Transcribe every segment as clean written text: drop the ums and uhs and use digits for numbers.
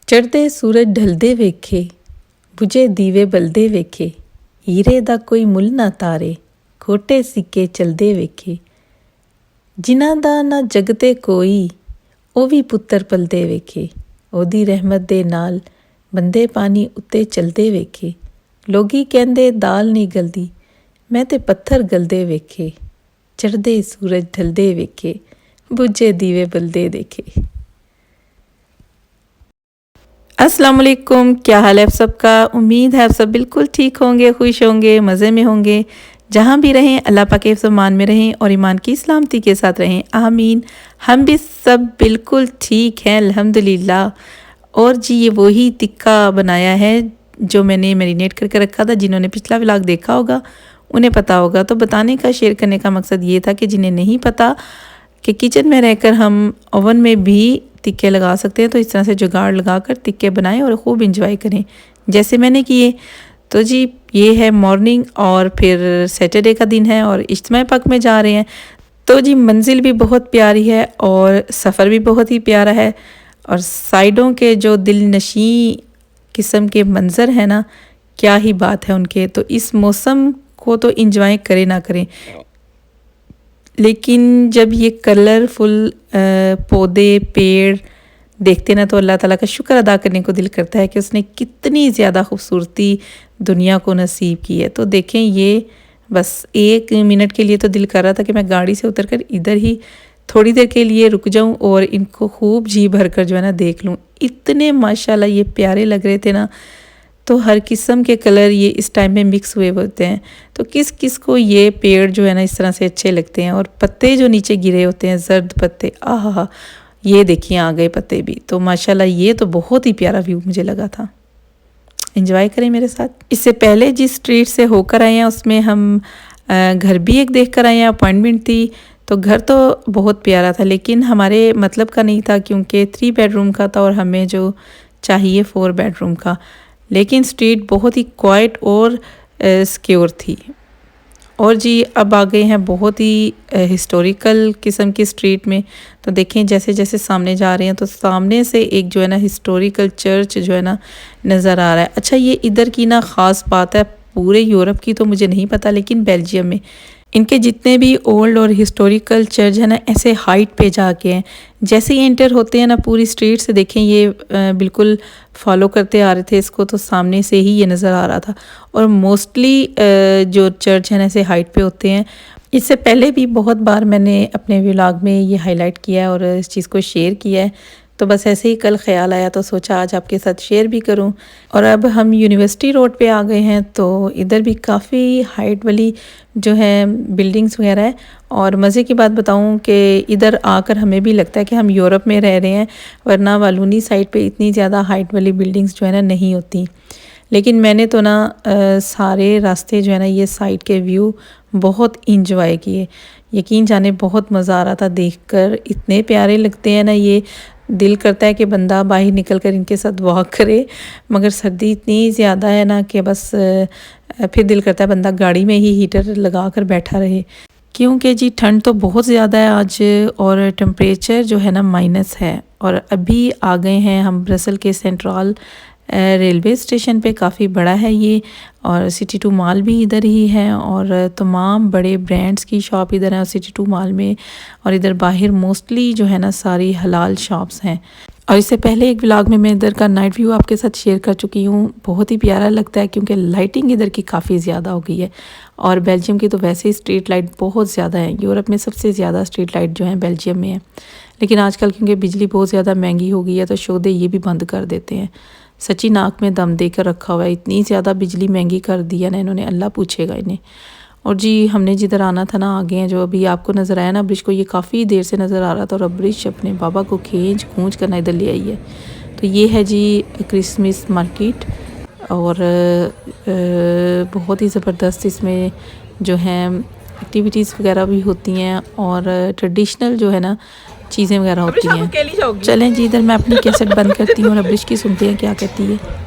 चढ़दे सूरज ढलदे वेखे, बुझे दीवे बलदे वेखे, हीरे दा कोई मुल ना तारे, खोटे सिक्के चलदे वेखे। जिन्हां दा ना जगते कोई, ओ भी पुत्तर पलदे वेखे। ओदी रहमत दे नाल बंदे पानी उत्ते चलदे वेखे। लोगी कहंदे दाल नहीं गलदी, मैं ते पत्थर गलदे वेखे। चढ़दे सूरज ढलदे वेखे, बुझे दीवे बलदे देखे। अस्सलाम वालेकुम, क्या हाल है आप सबका। उम्मीद है आप सब बिल्कुल ठीक होंगे, खुश होंगे, मज़े में होंगे। जहाँ भी रहें अल्लाह पाक के फरमान में रहें और ईमान की सलामती के साथ रहें, आमीन। हम भी सब बिल्कुल ठीक हैं अल्हम्दुलिल्लाह। और जी ये वही टिक्का बनाया है जो मैंने मैरिनेट करके रखा था। जिन्होंने पिछला व्लॉग देखा होगा उन्हें पता होगा। तो बताने का, शेयर करने का मकसद ये था कि जिन्हें नहीं पता कि किचन में रहकर हम ओवन में भी टिक्के लगा सकते हैं, तो इस तरह से जुगाड़ लगाकर टिक्के बनाएं और ख़ूब इंजॉय करें जैसे मैंने किए। तो जी ये है मॉर्निंग और फिर सैटरडे का दिन है और इज्तिमा पाक में जा रहे हैं। तो जी मंजिल भी बहुत प्यारी है और सफ़र भी बहुत ही प्यारा है और साइडों के जो दिल नशी किस्म के मंज़र हैं ना, क्या ही बात है उनके। तो इस मौसम को तो इंजॉय करें ना करें, लेकिन जब ये कलरफुल पौधे पेड़ देखते ना तो अल्लाह ताला का शुक्र अदा करने को दिल करता है कि उसने कितनी ज़्यादा खूबसूरती दुनिया को नसीब की है। तो देखें, ये बस 1 मिनट के लिए तो दिल कर रहा था कि मैं गाड़ी से उतरकर इधर ही थोड़ी देर के लिए रुक जाऊं और इनको खूब जी भर कर जो है ना देख लूं। इतने माशाल्लाह ये प्यारे लग रहे थे ना। तो हर किस्म के कलर ये इस टाइम में मिक्स हुए होते हैं। तो किस किस को ये पेड़ जो है ना इस तरह से अच्छे लगते हैं। और पत्ते जो नीचे गिरे होते हैं, जर्द पत्ते, आहा, ये देखिए आ गए पत्ते भी। तो माशाल्लाह ये तो बहुत ही प्यारा व्यू मुझे लगा था। एंजॉय करें मेरे साथ। इससे पहले जिस स्ट्रीट से होकर आए हैं उसमें हम घर भी एक देख कर आए हैं, अपॉइंटमेंट थी। तो घर तो बहुत प्यारा था लेकिन हमारे मतलब का नहीं था, क्योंकि 3 बेडरूम का था और हमें जो चाहिए 4 बेडरूम का। लेकिन स्ट्रीट बहुत ही क्वाइट और सिक्योर थी। और जी अब आ गए हैं बहुत ही हिस्टोरिकल किस्म की स्ट्रीट में। तो देखें जैसे जैसे सामने जा रहे हैं तो सामने से एक जो है ना हिस्टोरिकल चर्च जो है ना नज़र आ रहा है। अच्छा, ये इधर की ना ख़ास बात है, पूरे यूरोप की तो मुझे नहीं पता, लेकिन बेल्जियम में इनके जितने भी ओल्ड और हिस्टोरिकल चर्च है ना ऐसे हाइट पे जाके हैं। जैसे ही एंटर होते हैं ना पूरी स्ट्रीट से, देखें ये बिल्कुल फॉलो करते आ रहे थे इसको, तो सामने से ही ये नज़र आ रहा था। और मोस्टली जो चर्च है ना ऐसे हाइट पे होते हैं। इससे पहले भी बहुत बार मैंने अपने व्लॉग में ये हाईलाइट किया है और इस चीज़ को शेयर किया है। तो बस ऐसे ही कल ख्याल आया तो सोचा आज आपके साथ शेयर भी करूं। और अब हम यूनिवर्सिटी रोड पे आ गए हैं। तो इधर भी काफ़ी हाइट वाली जो है बिल्डिंग्स वगैरह है। और मज़े की बात बताऊं कि इधर आकर हमें भी लगता है कि हम यूरोप में रह रहे हैं, वरना वालूनी साइड पे इतनी ज़्यादा हाइट वाली बिल्डिंग्स जो है ना नहीं होती। लेकिन मैंने तो ना सारे रास्ते जो है ना ये साइड के व्यू बहुत इंजॉय किए। यकीन जाने बहुत मज़ा आ रहा था देखकर, इतने प्यारे लगते हैं ना ये। दिल करता है कि बंदा बाहर निकल कर इनके साथ वॉक करे, मगर सर्दी इतनी ज़्यादा है ना कि बस फिर दिल करता है बंदा गाड़ी में ही हीटर लगा कर बैठा रहे, क्योंकि जी ठंड तो बहुत ज़्यादा है आज और टेम्परेचर जो है ना माइनस है। और अभी आ गए हैं हम ब्रसल के सेंट्रल रेलवे स्टेशन पे। काफ़ी बड़ा है ये और सिटी 2 मॉल भी इधर ही है और तमाम बड़े ब्रांड्स की शॉप इधर है सिटी 2 मॉल में। और इधर बाहर मोस्टली जो है ना सारी हलाल शॉप्स हैं। और इससे पहले एक व्लॉग में मैं इधर का नाइट व्यू आपके साथ शेयर कर चुकी हूँ। बहुत ही प्यारा लगता है क्योंकि लाइटिंग इधर की काफ़ी ज़्यादा हो गई है। और बेल्जियम की तो वैसे ही स्ट्रीट लाइट बहुत ज़्यादा है। यूरोप में सबसे ज़्यादा स्ट्रीट लाइट जो है बेल्जियम में है। लेकिन आजकल क्योंकि बिजली बहुत ज़्यादा महंगी हो गई है तो शोधे ये भी बंद कर देते हैं। सच्ची नाक में दम देकर रखा हुआ है, इतनी ज़्यादा बिजली महंगी कर दी है ना इन्होंने, अल्लाह पूछेगा इन्हें। और जी हमने जिधर आना था ना आगे हैं, जो अभी आपको नज़र आया ना ब्रिज को, ये काफ़ी देर से नज़र आ रहा था और अब ब्रिज अपने बाबा को खींच खूंच करना इधर ले आई है। तो ये है जी क्रिसमस मार्केट और बहुत ही ज़बरदस्त इसमें जो है एक्टिविटीज़ वगैरह भी होती हैं और ट्रेडिशनल जो है ना चीज़ें वगैरह होती हैं। चलें जी इधर मैं अपनी कैसेट बंद करती हूँ और अब्रिश की सुनते हैं क्या कहती है।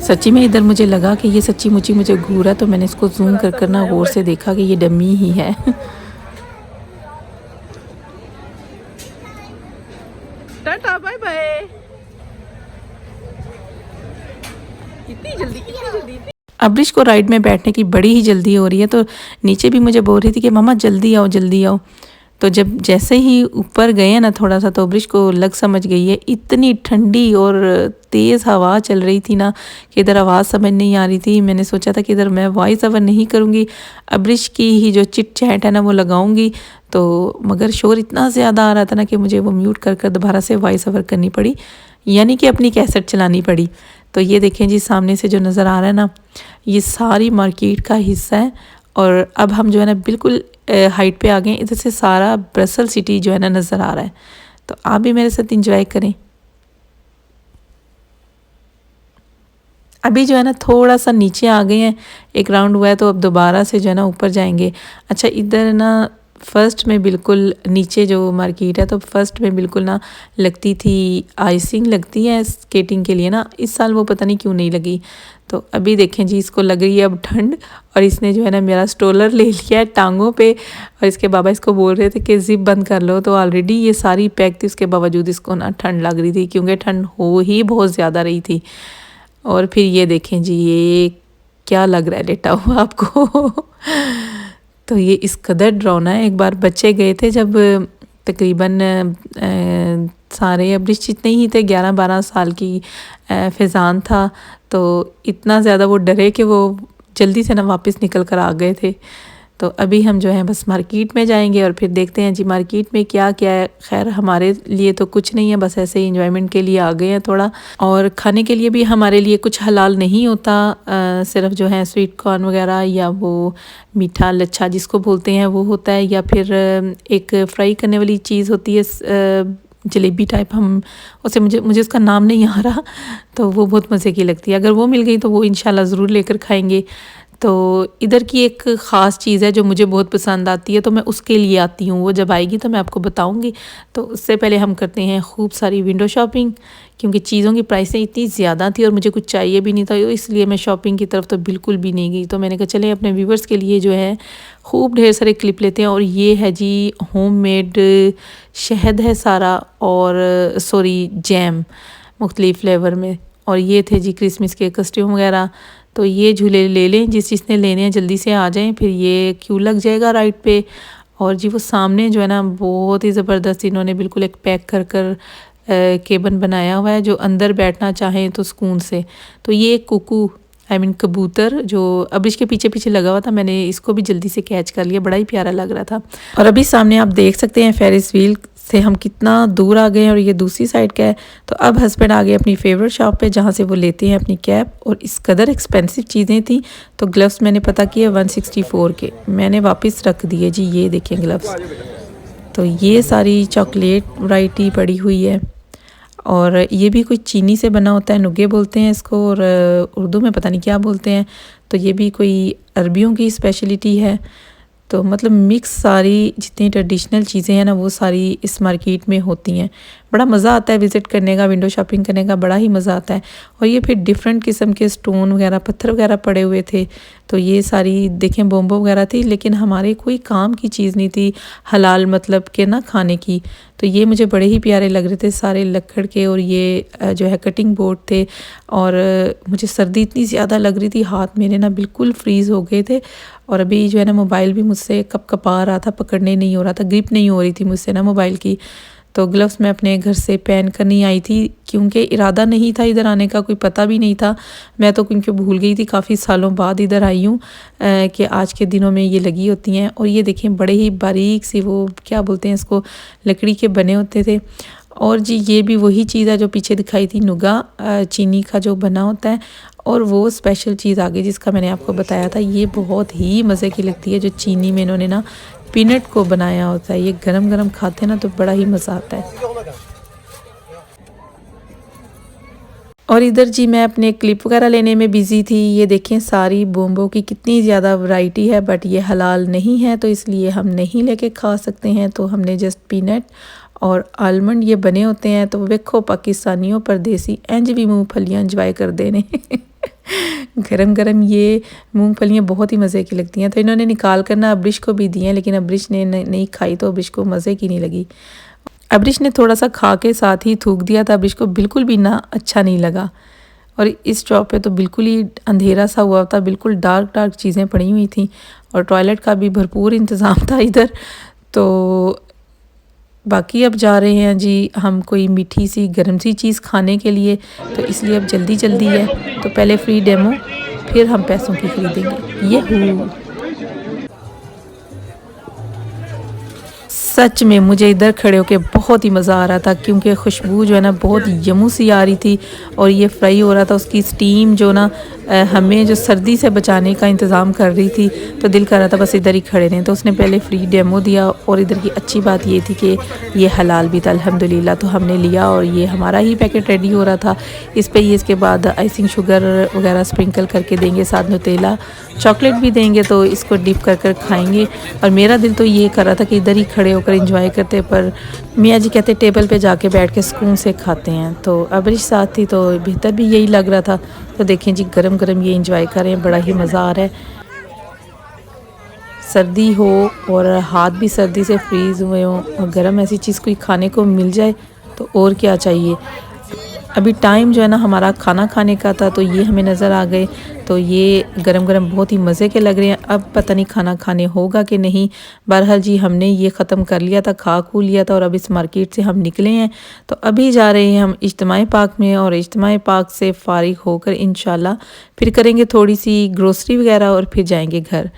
सच्ची में इधर मुझे लगा कि ये सच्ची मुच्ची मुझे घूरा, तो मैंने इसको जूम कर ना गौर से देखा कि ये डमी ही है। अब्रिश को राइड में बैठने की बड़ी ही जल्दी हो रही है, तो नीचे भी मुझे बोल रही थी कि मम्मा जल्दी आओ जल्दी आओ। तो जब जैसे ही ऊपर गए ना थोड़ा सा, तो अब्रिश को लग समझ गई है। इतनी ठंडी और तेज़ हवा चल रही थी ना कि इधर आवाज़ समझ नहीं आ रही थी। मैंने सोचा था कि इधर मैं वॉइस ओवर नहीं करूँगी, अब्रिश की ही जो चिट चैट है ना वो लगाऊंगी, तो मगर शोर इतना ज़्यादा आ रहा था ना कि मुझे वो म्यूट कर कर दोबारा से वॉइस ओवर करनी पड़ी, यानी कि अपनी कैसेट चलानी पड़ी। तो ये देखें जी, सामने से जो नज़र आ रहा है ना, ये सारी मार्केट का हिस्सा है। और अब हम जो है ना बिल्कुल हाइट पे आ गए। इधर से सारा ब्रसल सिटी जो है ना नज़र आ रहा है। तो आप भी मेरे साथ इंजॉय करें। अभी जो है ना थोड़ा सा नीचे आ गए हैं, एक राउंड हुआ है, तो अब दोबारा से जो है ना ऊपर जाएंगे। अच्छा, इधर ना फर्स्ट में बिल्कुल नीचे जो मार्केट है, तो फर्स्ट में बिल्कुल ना लगती थी आइसिंग, लगती है स्केटिंग के लिए ना, इस साल वो पता नहीं क्यों नहीं लगी। तो अभी देखें जी, इसको लग रही है अब ठंड, और इसने जो है ना मेरा स्ट्रोलर ले लिया है टांगों पे, और इसके बाबा इसको बोल रहे थे कि जिप बंद कर लो। तो ऑलरेडी ये सारी पैक थी, उसके बावजूद इसको ना ठंड लग रही थी, क्योंकि ठंड हो ही बहुत ज़्यादा रही थी। और फिर ये देखें जी, ये क्या लग रहा है लेटा हुआ आपको तो ये इस कदर डरावना है। एक बार बच्चे गए थे जब तकरीबन सारे अब्रिश जितने ही थे, 11-12 साल की फैज़ान था, तो इतना ज़्यादा वो डरे कि वो जल्दी से ना वापस निकल कर आ गए थे। तो अभी हम जो है बस मार्केट में जाएंगे और फिर देखते हैं जी मार्केट में क्या क्या है। खैर हमारे लिए तो कुछ नहीं है, बस ऐसे ही इंजॉयमेंट के लिए आ गए हैं थोड़ा, और खाने के लिए भी हमारे लिए कुछ हलाल नहीं होता। सिर्फ जो है स्वीट कॉर्न वगैरह या वो मीठा लच्छा जिसको बोलते हैं वो होता है, या फिर एक फ्राई करने वाली चीज़ होती है जलेबी टाइप, हम उसे मुझे उसका नाम नहीं आ रहा, तो वो बहुत मज़े की लगती है। अगर वो मिल गई तो वो इंशाल्लाह ज़रूर लेकर खाएंगे। तो इधर की एक ख़ास चीज़ है जो मुझे बहुत पसंद आती है, तो मैं उसके लिए आती हूँ, वो जब आएगी तो मैं आपको बताऊँगी। तो उससे पहले हम करते हैं खूब सारी विंडो शॉपिंग, क्योंकि चीज़ों की प्राइसें इतनी ज़्यादा थी और मुझे कुछ चाहिए भी नहीं था, इसलिए मैं शॉपिंग की तरफ तो बिल्कुल भी नहीं गई। तो मैंने कहा चले अपने व्यूवर्स के लिए जो है खूब ढेर सारे क्लिप लेते हैं। और ये है जी होममेड शहद है सारा, और सॉरी जैम मुख्तलिफ़ फ्लेवर में, और ये थे जी क्रिसमस के कस्टम वगैरह। तो ये झूले ले लें, जिसने लेने हैं जल्दी से आ जाएं, फिर ये क्यों लग जाएगा राइड पे। और जी वो सामने जो है ना बहुत ही ज़बरदस्त इन्होंने बिल्कुल एक पैक कर कर केबन बनाया हुआ है, जो अंदर बैठना चाहें तो सुकून से। तो ये एक कुकू कबूतर जो अब्रिश के पीछे पीछे लगा हुआ था, मैंने इसको भी जल्दी से कैच कर लिया, बड़ा ही प्यारा लग रहा था। और अभी सामने आप देख सकते हैं फेरिस व्हील से हम कितना दूर आ गए हैं, और ये दूसरी साइड का है। तो अब हस्बैंड आ गए अपनी फेवरेट शॉप पे, जहाँ से वो लेते हैं अपनी कैप। और इस कदर एक्सपेंसिव चीज़ें थी, तो ग्लव्स मैंने पता किए 164 के, मैंने वापस रख दिए जी। ये देखें ग्लव्स, तो ये सारी चॉकलेट वैरायटी पड़ी हुई है, और ये भी कोई चीनी से बना होता है, नुगे बोलते हैं इसको, और उर्दू में पता नहीं क्या बोलते हैं। तो ये भी कोई अरबियों की स्पेशलिटी है। तो मतलब मिक्स सारी जितनी ट्रेडिशनल चीज़ें हैं ना वो सारी इस मार्केट में होती हैं। बड़ा मज़ा आता है विज़िट करने का, विंडो शॉपिंग करने का बड़ा ही मज़ा आता है। और ये फिर डिफरेंट किस्म के स्टोन वगैरह, पत्थर वगैरह पड़े हुए थे। तो ये सारी देखें बोम्बो वगैरह थी, लेकिन हमारे कोई काम की चीज़ नहीं थी हलाल मतलब के ना खाने की। तो ये मुझे बड़े ही प्यारे लग रहे थे, सारे लकड़ के, और ये जो है कटिंग बोर्ड थे। और मुझे सर्दी इतनी ज़्यादा लग रही थी, हाथ मेरे ना बिल्कुल फ्रीज़ हो गए थे। और अभी जो है ना मोबाइल भी मुझसे कपकपा रहा था, पकड़ने नहीं हो रहा था, ग्रिप नहीं हो रही थी मुझसे ना मोबाइल की। तो ग्लव्स मैं अपने घर से पहन कर नहीं आई थी, क्योंकि इरादा नहीं था इधर आने का, कोई पता भी नहीं था। मैं तो क्योंकि भूल गई थी, काफ़ी सालों बाद इधर आई हूँ कि आज के दिनों में ये लगी होती हैं। और ये देखें बड़े ही बारीक सी, वो क्या बोलते हैं इसको, लकड़ी के बने होते थे। और जी ये भी वही चीज़ है जो पीछे दिखाई थी, नुगा चीनी का जो बना होता है। और वो स्पेशल चीज़ आ गई जिसका मैंने आपको बताया था, ये बहुत ही मज़े की लगती है, जो चीनी में इन्होंने ना पीनट को बनाया होता है। ये गरम गरम खाते हैं ना तो बड़ा ही मज़ा आता है। और इधर जी मैं अपने क्लिप वगैरह लेने में बिज़ी थी। ये देखें सारी बोम्बो की कितनी ज़्यादा वैरायटी है, बट ये हलाल नहीं है, तो इसलिए हम नहीं लेके खा सकते हैं। तो हमने जस्ट पीनट और आलमंड ये बने होते हैं। तो देखो पाकिस्तानियों परदेसी इंज भी मूँगफलियाँ इंजॉय कर देने गरम गरम ये मूंगफलियाँ बहुत ही मज़े की लगती हैं। तो इन्होंने निकाल कर ना अब्रिश को भी दी हैं, लेकिन अब्रिश ने नहीं खाई, तो अब्रिश को मज़े की नहीं लगी। अब्रिश ने थोड़ा सा खा के साथ ही थूक दिया था, अब्रिश को बिल्कुल भी ना अच्छा नहीं लगा। और इस जॉब पे तो बिल्कुल ही अंधेरा सा हुआ था, बिल्कुल डार्क डार्क चीज़ें पड़ी हुई थी और टॉयलेट का भी भरपूर इंतज़ाम था इधर। तो बाकी अब जा रहे हैं जी हम कोई मीठी सी गर्म सी चीज़ खाने के लिए, तो इसलिए अब जल्दी जल्दी है। तो पहले फ्री डेमो, फिर हम पैसों की खरीदेंगे। ये हूँ सच में मुझे इधर खड़े होके बहुत ही मज़ा आ रहा था, क्योंकि खुशबू जो है ना बहुत यमू सी आ रही थी और ये फ्राई हो रहा था, उसकी स्टीम जो ना हमें जो सर्दी से बचाने का इंतज़ाम कर रही थी। तो दिल कर रहा था बस इधर ही खड़े रहें। तो उसने पहले फ्री डेमो दिया और इधर की अच्छी बात ये थी कि ये हलाल भी था अल्हम्दुलिल्लाह। तो हमने लिया और ये हमारा ही पैकेट रेडी हो रहा था। इस पर ये इसके बाद आइसिंग शुगर वगैरह स्प्रिंकल करके देंगे, साथ नुटेला चॉकलेट भी देंगे। तो इसको डिप कर कर खाएंगे। और मेरा दिल तो ये कर रहा था कि इधर ही खड़े होकर इंजॉय करते, पर मियाँ जी कहते टेबल पे जाके बैठ के सुकून से खाते हैं। तो अबरिश साथ थी तो बेहतर भी यही लग रहा था। तो देखें जी गरम गरम ये इंजॉय करें, बड़ा ही मज़ा आ रहा है। सर्दी हो और हाथ भी सर्दी से फ्रीज़ हुए हों और गरम ऐसी चीज़ कोई खाने को मिल जाए तो और क्या चाहिए। अभी टाइम जो है ना हमारा खाना खाने का था, तो ये हमें नज़र आ गए। तो ये गरम गरम बहुत ही मज़े के लग रहे हैं। अब पता नहीं खाना खाने होगा कि नहीं। बहरहाल जी हमने ये ख़त्म कर लिया था, खा खू लिया था और अब इस मार्केट से हम निकले हैं। तो अभी जा रहे हैं हम इज्तिमाई पार्क में और इज्तिमाई पार्क से फ़ारिग होकर इंशाल्लाह फिर करेंगे थोड़ी सी ग्रोसरी वगैरह और फिर जाएंगे घर।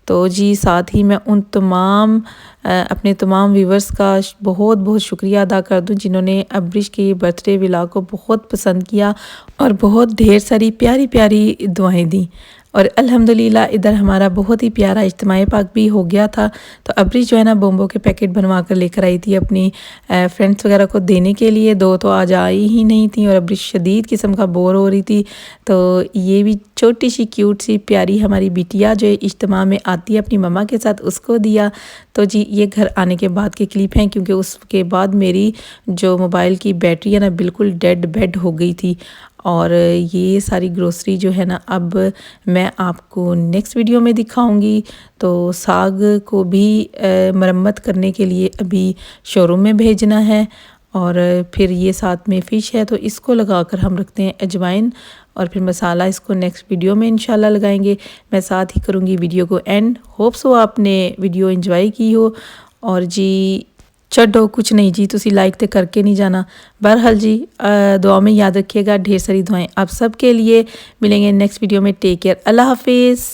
तो जी साथ ही मैं उन तमाम अपने तमाम व्यूवर्स का बहुत बहुत शुक्रिया अदा कर दूं जिन्होंने अब्रिश के बर्थडे व्लॉग को बहुत पसंद किया और बहुत ढेर सारी प्यारी प्यारी दुआएं दी। और अल्हम्दुलिल्लाह इधर हमारा बहुत ही प्यारा इज्तिमाई पाक भी हो गया था। तो अब्रिश जो है ना बोम्बो के पैकेट बनवा कर लेकर आई थी अपनी फ्रेंड्स वगैरह को देने के लिए। दो तो आज आई ही नहीं थी और अब्रिश शदीद किस्म का बोर हो रही थी। तो ये भी छोटी सी क्यूट सी प्यारी हमारी बिटिया जो इज्तिमा में आती है अपनी मम्मा के साथ, उसको दिया। तो जी ये घर आने के बाद की क्लिप हैं, क्योंकि उसके बाद मेरी जो मोबाइल की बैटरी है ना बिल्कुल डेड बेड हो गई थी। और ये सारी ग्रोसरी जो है ना अब मैं आपको नेक्स्ट वीडियो में दिखाऊंगी। तो साग को भी मरम्मत करने के लिए अभी शोरूम में भेजना है और फिर ये साथ में फ़िश है, तो इसको लगाकर हम रखते हैं अजवाइन और फिर मसाला इसको नेक्स्ट वीडियो में इंशाल्लाह लगाएंगे। मैं साथ ही करूँगी वीडियो को एंड। होप्स हो आपने वीडियो एंजॉय की हो। और जी छो कुछ नहीं जी, तुसी लाइक तो करके नहीं जाना। बहरहाल जी दुआ में याद रखिएगा, ढेर सारी दुआएं आप सब के लिए। मिलेंगे नेक्स्ट वीडियो में। टेक केयर, अल्लाह हाफिज़।